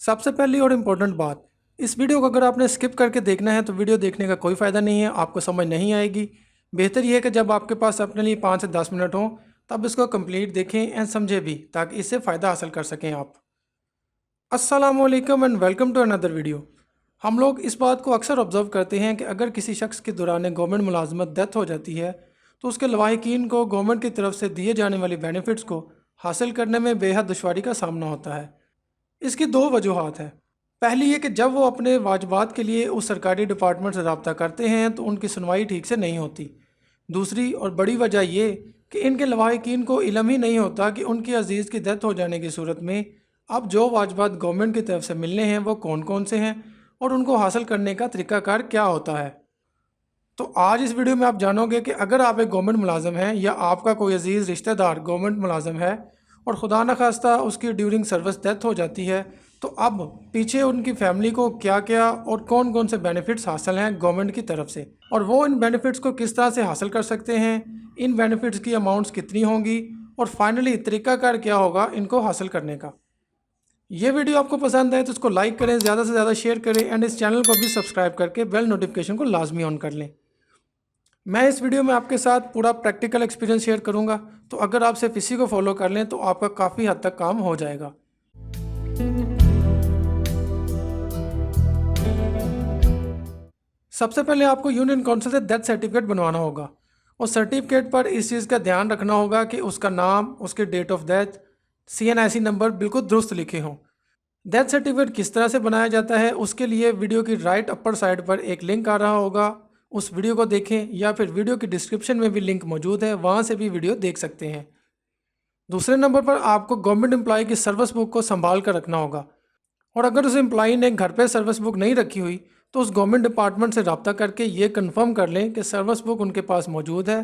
सबसे पहली और इम्पोर्टेंट बात, इस वीडियो को अगर आपने स्किप करके देखना है तो वीडियो देखने का कोई फ़ायदा नहीं है, आपको समझ नहीं आएगी। बेहतर यह है कि जब आपके पास अपने लिए 5 से 10 मिनट हों तब इसको कंप्लीट देखें एंड समझें भी, ताकि इससे फ़ायदा हासिल कर सकें आप। अस्सलामुअलैकुम and welcome to another video. हम लोग इस बात को अक्सर ऑब्ज़र्व करते हैं कि अगर किसी शख्स के दौरान गवर्नमेंट मुलाजमत डेथ हो जाती है तो उसके लवाहिकीन को गवर्नमेंट की तरफ से दिए जाने वाली बेनिफिट्स को हासिल करने में बेहद दुश्वारी का सामना होता है। इसकी दो वजूहात हैं। पहली ये कि जब वो अपने वाजबात के लिए उस सरकारी डिपार्टमेंट से रब्ता करते हैं तो उनकी सुनवाई ठीक से नहीं होती। दूसरी और बड़ी वजह ये कि इनके लवाहिकीन को इल्म ही नहीं होता कि उनके अजीज़ की डेथ हो जाने की सूरत में अब जो वाजबात गवर्नमेंट की तरफ से मिलने हैं वो कौन कौन से हैं और उनको हासिल करने का तरीक़ाकार क्या होता है। तो आज इस वीडियो में आप जानोगे कि अगर आप एक गवर्नमेंट मुलाजम हैं या आपका कोई अजीज़ रिश्तेदार गवर्नमेंट मुलाजम है और खुदा न खास्ता उसकी ड्यूरिंग सर्विस डेथ हो जाती है, तो अब पीछे उनकी फैमिली को क्या क्या और कौन कौन से बेनिफिट्स हासिल हैं गवर्नमेंट की तरफ से, और वो इन बेनिफिट्स को किस तरह से हासिल कर सकते हैं, इन बेनिफिट्स की अमाउंट्स कितनी होंगी और फाइनली तरीक़ाकार क्या होगा इनको हासिल करने का। ये वीडियो आपको पसंद है तो इसको लाइक करें, ज़्यादा से ज़्यादा शेयर करें एंड इस चैनल को भी सब्सक्राइब करके बेल नोटिफिकेशन को लाजमी ऑन कर लें। मैं इस वीडियो में आपके साथ पूरा प्रैक्टिकल एक्सपीरियंस शेयर करूंगा, तो अगर आप सिर्फ इसी को फॉलो कर लें तो आपका काफ़ी हद तक काम हो जाएगा। सबसे पहले आपको यूनियन काउंसिल से डेथ सर्टिफिकेट बनवाना होगा और सर्टिफिकेट पर इस चीज़ का ध्यान रखना होगा कि उसका नाम, उसके date of death, CNIC number बिल्कुल दुरुस्त लिखे हों। डेथ सर्टिफिकेट किस तरह से बनाया जाता है उसके लिए वीडियो की राइट अपर साइड पर एक लिंक आ रहा होगा, उस वीडियो को देखें, या फिर वीडियो की डिस्क्रिप्शन में भी लिंक मौजूद है, वहाँ से भी वीडियो देख सकते हैं। दूसरे नंबर पर आपको गवर्नमेंट एम्प्लॉय की सर्विस बुक को संभाल कर रखना होगा, और अगर उस एम्प्लॉय ने घर पे सर्विस बुक नहीं रखी हुई तो उस गवर्नमेंट डिपार्टमेंट से रब्ता करके ये कंफर्म कर लें कि सर्विस बुक उनके पास मौजूद है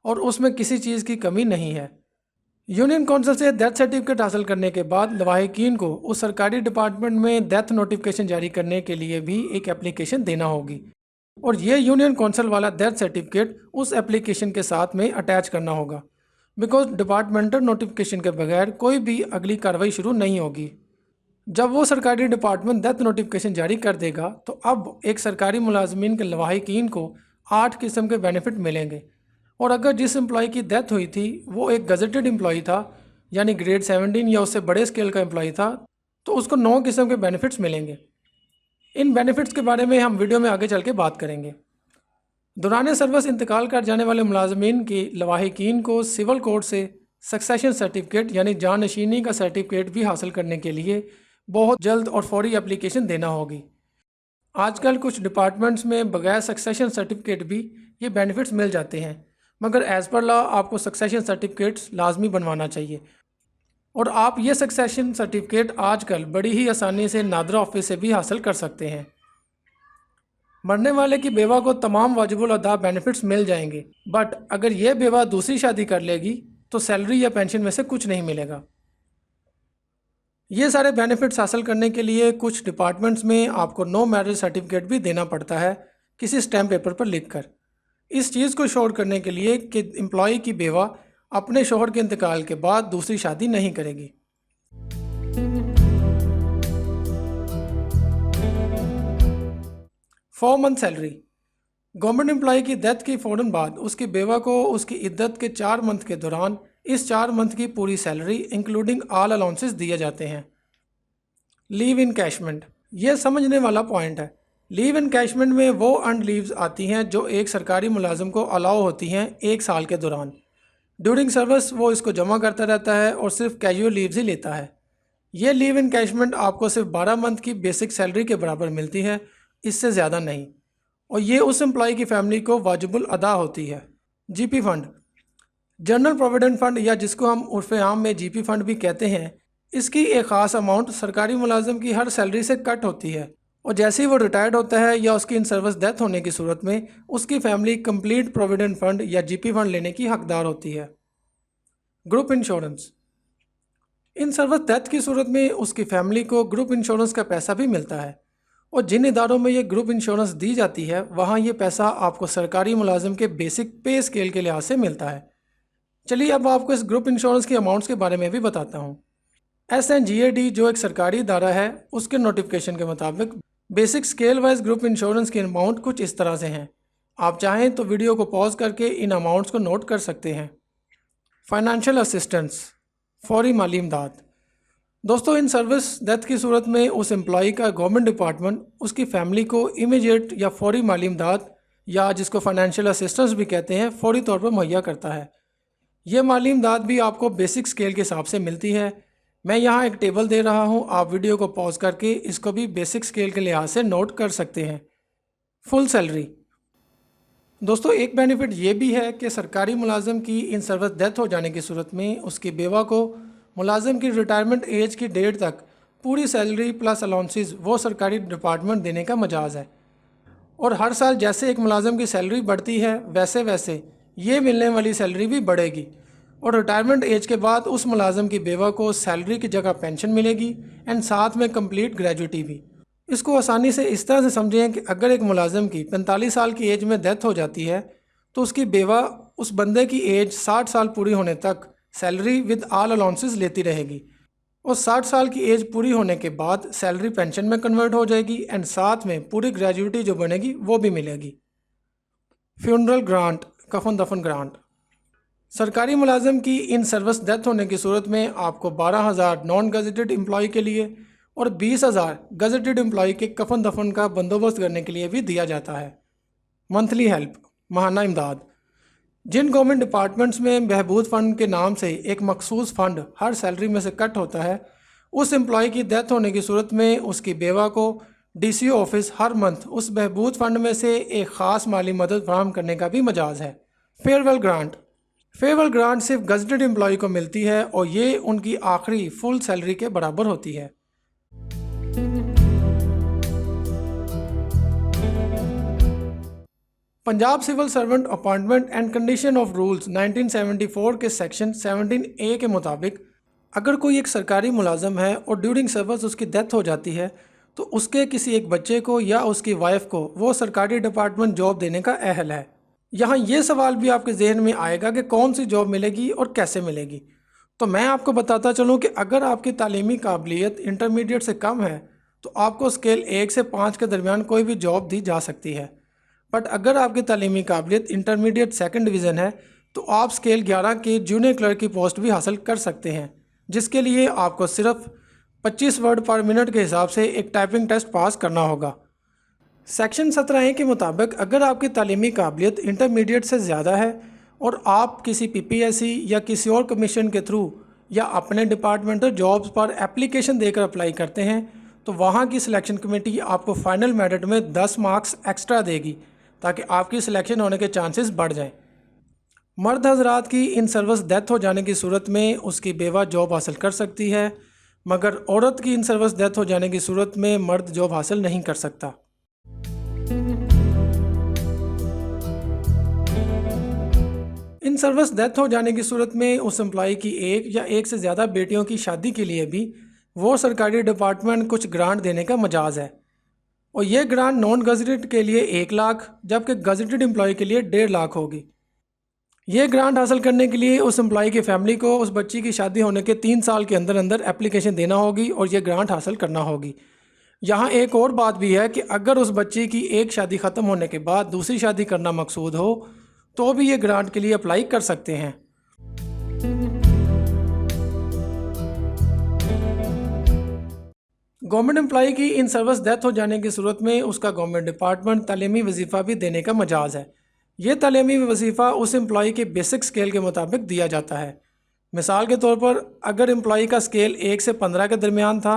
और उसमें किसी चीज़ की कमी नहीं है। यूनियन काउंसिल से डेथ सर्टिफिकेट हासिल करने के बाद लवाहिकीन को उस सरकारी डिपार्टमेंट में डेथ नोटिफिकेशन जारी करने के लिए भी एक एप्लीकेशन देना होगी, और ये यूनियन काउंसिल वाला डेथ सर्टिफिकेट उस एप्लीकेशन के साथ में अटैच करना होगा, बिकॉज डिपार्टमेंटल नोटिफिकेशन के बगैर कोई भी अगली कार्रवाई शुरू नहीं होगी। जब वो सरकारी डिपार्टमेंट डेथ नोटिफिकेशन जारी कर देगा तो अब एक सरकारी मुलाजमीन के लवाहिकीन को 8 किस्म के बेनिफिट मिलेंगे, और अगर जिस एम्प्लॉय की डेथ हुई थी वो एक गजेटेड एम्प्लॉय था, यानी ग्रेड 17 या उससे बड़े स्केल का एम्प्लॉय था, तो उसको 9 किस्म के बेनिफिट्स मिलेंगे। इन बेनिफिट्स के बारे में हम वीडियो में आगे चल के बात करेंगे। दौरान सर्विस इंतकाल कर जाने वाले मुलाजमीन की लवाहिकीन को सिविल कोर्ट से सक्सेशन सर्टिफिकेट यानी जाननशीनी का सर्टिफिकेट भी हासिल करने के लिए बहुत जल्द और फौरी एप्लीकेशन देना होगी। आजकल कुछ डिपार्टमेंट्स में बगैर सक्सेशन सर्टिफिकेट भी ये बेनिफिट्स मिल जाते हैं, मगर एज़ पर लॉ आपको सक्सेशन सर्टिफिकेट्स लाजमी बनवाना चाहिए, और आप ये सक्सेशन सर्टिफिकेट आजकल बड़ी ही आसानी से नादरा ऑफिस से भी हासिल कर सकते हैं। मरने वाले की बेवा को तमाम वाजिबुल अदा बेनिफिट्स मिल जाएंगे, बट अगर ये बेवा दूसरी शादी कर लेगी तो सैलरी या पेंशन में से कुछ नहीं मिलेगा। ये सारे बेनिफिट्स हासिल करने के लिए कुछ डिपार्टमेंट्स में आपको नो मैरिज सर्टिफिकेट भी देना पड़ता है किसी स्टैम्प पेपर पर लिखकर, इस चीज़ को श्योर करने के लिए कि एम्प्लॉय की बेवा अपने शोहर के इंतकाल के बाद दूसरी शादी नहीं करेगी। Four month salary. Government employ की डेथ के फ़ौरन बाद उसकी बेवा को उसकी इद्दत के 4 मंथ के दौरान इस 4 मंथ की पूरी सैलरी इंक्लूडिंग ऑल अलाउंसेस दिए जाते हैं। लीव इनकैशमेंट, यह समझने वाला पॉइंट है। लीव इनकैशमेंट में वो अर्न लीव्स आती हैं जो एक सरकारी मुलाजिम को अलाउ होती हैं 1 साल के दौरान। ड्यूरिंग सर्विस वो इसको जमा करता रहता है और सिर्फ कैजुअल लीव्स ही लेता है। ये लीव इनकैशमेंट आपको सिर्फ 12 मंथ की बेसिक सैलरी के बराबर मिलती है, इससे ज़्यादा नहीं, और ये उस एम्प्लॉय की फैमिली को वाजिबुल अदा होती है। GP fund, general provident fund या जिसको हम उर्फ़ आम में GP फंड भी कहते हैं, इसकी एक ख़ास अमाउंट सरकारी मुलाजिम की हर सैलरी से कट होती है, और जैसे ही वो रिटायर्ड होता है या उसकी इन सर्विस डेथ होने की सूरत में उसकी फैमिली कंप्लीट प्रोविडेंट फंड या GP फंड लेने की हकदार होती है। Group insurance, in service death की सूरत में उसकी फैमिली को ग्रुप इंश्योरेंस का पैसा भी मिलता है, और जिन इदारों में ये ग्रुप इंश्योरेंस दी जाती है वहाँ ये पैसा आपको सरकारी मुलाजिम के बेसिक पे स्केल के लिहाज से मिलता है। चलिए अब आपको इस ग्रुप इंश्योरेंस की अमाउंट्स के बारे में भी बताता हूँ। SNGAD जो एक सरकारी इदारा है, उसके नोटिफिकेशन के मुताबिक basic scale wise group insurance की अमाउंट कुछ इस तरह से हैं। आप चाहें तो वीडियो को पॉज करके इन अमाउंट्स को नोट कर सकते हैं। फाइनेंशियल असिस्टेंस, फौरी माली इमदाद। दोस्तों, इन सर्विस डेथ की सूरत में उस एम्प्लॉई का गवर्नमेंट डिपार्टमेंट उसकी फैमिली को इमीडिएट या फौरी माली इमदाद, या जिसको फाइनेंशियल असिस्टेंस भी कहते हैं, फौरी तौर पर मुहैया करता है। ये माली इमदाद भी आपको बेसिक स्केल के हिसाब से मिलती है। मैं यहाँ एक टेबल दे रहा हूँ, आप वीडियो को पॉज करके इसको भी बेसिक स्केल के लिहाज से नोट कर सकते हैं। Full salary. दोस्तों, एक बेनिफिट ये भी है कि सरकारी मुलाजिम की इन सर्विस डेथ हो जाने की सूरत में उसकी बेवा को मुलाजिम की रिटायरमेंट एज की डेट तक पूरी सैलरी प्लस अलाउंसेस वो सरकारी डिपार्टमेंट देने का मजाज है। और हर साल जैसे एक मुलाजिम की सैलरी बढ़ती है वैसे वैसे ये मिलने वाली सैलरी भी बढ़ेगी। और रिटायरमेंट एज के बाद उस मुलाजिम की बेवा को सैलरी की जगह पेंशन मिलेगी एंड साथ में कंप्लीट ग्रेजुएटी भी। इसको आसानी से इस तरह से समझें कि अगर एक मुलाजिम की 45 साल की एज में डेथ हो जाती है तो उसकी बेवा उस बंदे की एज 60 साल पूरी होने तक सैलरी विद ऑल अलाउंसेस लेती रहेगी, और 60 साल की एज पूरी होने के बाद सैलरी पेंशन में कन्वर्ट हो जाएगी एंड साथ में पूरी ग्रेजुएटी जो बनेगी वो भी मिलेगी। फ्यूनरल ग्रांट, कफन दफन ग्रांट। सरकारी मुलाजिम की इन सर्विस डेथ होने की सूरत में आपको 12,000 नॉन गजेटेड एम्प्लॉय के लिए और 20,000 गजेटेड एम्प्लॉय के कफन दफन का बंदोबस्त करने के लिए भी दिया जाता है। मंथली हेल्प, माहाना इमदाद। जिन गवर्नमेंट डिपार्टमेंट्स में बहबूद फ़ंड के नाम से एक मखसूस फ़ंड हर सैलरी में से कट होता है, उस एम्प्लॉय की डेथ होने की सूरत में उसकी बेवा को DCO ऑफिस हर मंथ उस बहबूद फ़ंड में से एक ख़ास माली मदद फराहम करने का भी मजाज है। Farewell grant. फेयरवेल ग्रांट सिर्फ गजेटेड एम्प्लॉय को मिलती है और ये उनकी आखिरी फुल सैलरी के बराबर होती है। Punjab civil servant appointment and condition of rules 1974 के सेक्शन 17A के मुताबिक अगर कोई एक सरकारी मुलाजम है और ड्यूरिंग सर्विस उसकी डेथ हो जाती है तो उसके किसी एक बच्चे को या उसकी वाइफ को वो सरकारी डिपार्टमेंट जॉब देने का अहल है। यहाँ ये सवाल भी आपके जहन में आएगा कि कौन सी जॉब मिलेगी और कैसे मिलेगी। तो मैं आपको बताता चलूँ कि अगर आपकी तालीमी काबिलियत इंटरमीडिएट से कम है तो आपको स्केल 1 से 5 के दरमियान कोई भी जॉब दी जा सकती है। बट अगर आपकी तालीमी काबिलियत इंटरमीडिएट सेकंड डिवीज़न है तो आप स्केल 11 की जूनियर क्लर्क की पोस्ट भी हासिल कर सकते हैं, जिसके लिए आपको सिर्फ 25 वर्ड पर मिनट के हिसाब से एक टाइपिंग टेस्ट पास करना होगा। सेक्शन 17A के मुताबिक अगर आपकी तालीमी काबिलियत इंटरमीडिएट से ज़्यादा है और आप किसी PPSC या किसी और कमीशन के थ्रू या अपने डिपार्टमेंटल जॉब्स पर एप्लीकेशन देकर अप्लाई करते हैं तो वहाँ की सिलेक्शन कमेटी आपको फाइनल मेरिट में 10 मार्क्स एक्स्ट्रा देगी ताकि आपकी सिलेक्शन होने के चांसेस बढ़ जाएं। मर्द हजरात की इन सर्विस डेथ हो जाने की सूरत में उसकी बेवा जॉब हासिल कर सकती है, मगर औरत की इन सर्विस डेथ हो जाने की सूरत में मर्द जॉब हासिल नहीं कर सकता। इन सर्विस डेथ हो जाने की सूरत में उस एम्प्लॉय की एक या एक से ज़्यादा बेटियों की शादी के लिए भी वो सरकारी डिपार्टमेंट कुछ ग्रांट देने का मजाज है, और ये ग्रांट नॉन गजेटेड के लिए 1 लाख जबकि गजेटेड एम्प्लॉय के लिए 1.5 लाख होगी। ये ग्रांट हासिल करने के लिए उस एम्प्लॉय की फैमिली को उस बच्ची की शादी होने के 3 साल के अंदर अंदर एप्लीकेशन देना होगी और ये ग्रांट हासिल करना होगी। यहाँ एक और बात भी है कि अगर उस बच्ची की एक शादी ख़त्म होने के बाद दूसरी शादी करना मकसूद हो तो भी ये ग्रांट के लिए अप्लाई कर सकते हैं। गवर्नमेंट एम्प्लॉय की इन सर्विस डेथ हो जाने की सूरत में उसका गवर्नमेंट डिपार्टमेंट तालीमी वजीफ़ा भी देने का मजाज है। ये तालीमी वजीफ़ा उस एम्प्लॉय के बेसिक स्केल के मुताबिक दिया जाता है। मिसाल के तौर पर अगर एम्प्लॉय का स्केल 1 से 15 के दरमियान था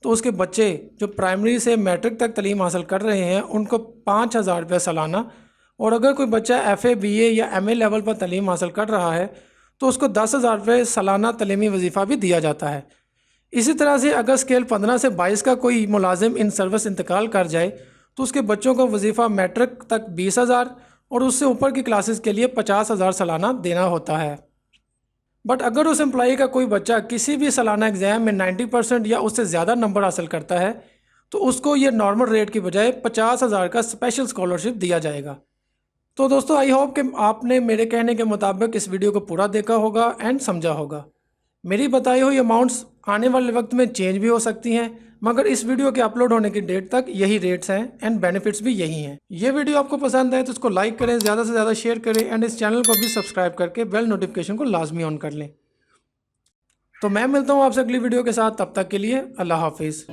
तो उसके बच्चे जो प्राइमरी से मैट्रिक तक तालीम हासिल कर रहे हैं उनको 5,000 रुपये सालाना, और अगर कोई बच्चा FA BA या MA लेवल पर तालीम हासिल कर रहा है तो उसको 10,000 रुपये सालाना तालीमी वजीफ़ा भी दिया जाता है। इसी तरह से अगर स्केल 15 से 22 का कोई मुलाजिम इन सर्विस इंतकाल कर जाए तो उसके बच्चों को वजीफ़ा मैट्रिक तक 20,000 और उससे ऊपर की क्लासेस के लिए 50,000 सालाना देना होता है। बट अगर उस एम्प्लॉई का कोई बच्चा किसी भी सालाना एग्ज़ाम में 90% या उससे ज़्यादा नंबर हासिल करता है तो उसको ये नॉर्मल रेट की बजाय 50,000 का स्पेशल स्कॉलरशिप दिया जाएगा। तो दोस्तों, आई होप कि आपने मेरे कहने के मुताबिक इस वीडियो को पूरा देखा होगा एंड समझा होगा। मेरी बताई हुई अमाउंट्स आने वाले वक्त में चेंज भी हो सकती हैं, मगर इस वीडियो के अपलोड होने की डेट तक यही रेट्स हैं एंड बेनिफिट्स भी यही हैं। ये वीडियो आपको पसंद है तो इसको लाइक करें, ज़्यादा से ज़्यादा शेयर करें एंड इस चैनल को भी सब्सक्राइब करके बेल नोटिफिकेशन को लाजमी ऑन कर लें। तो मैं मिलता हूँ आपसे अगली वीडियो के साथ, तब तक के लिए अल्लाह हाफिज़।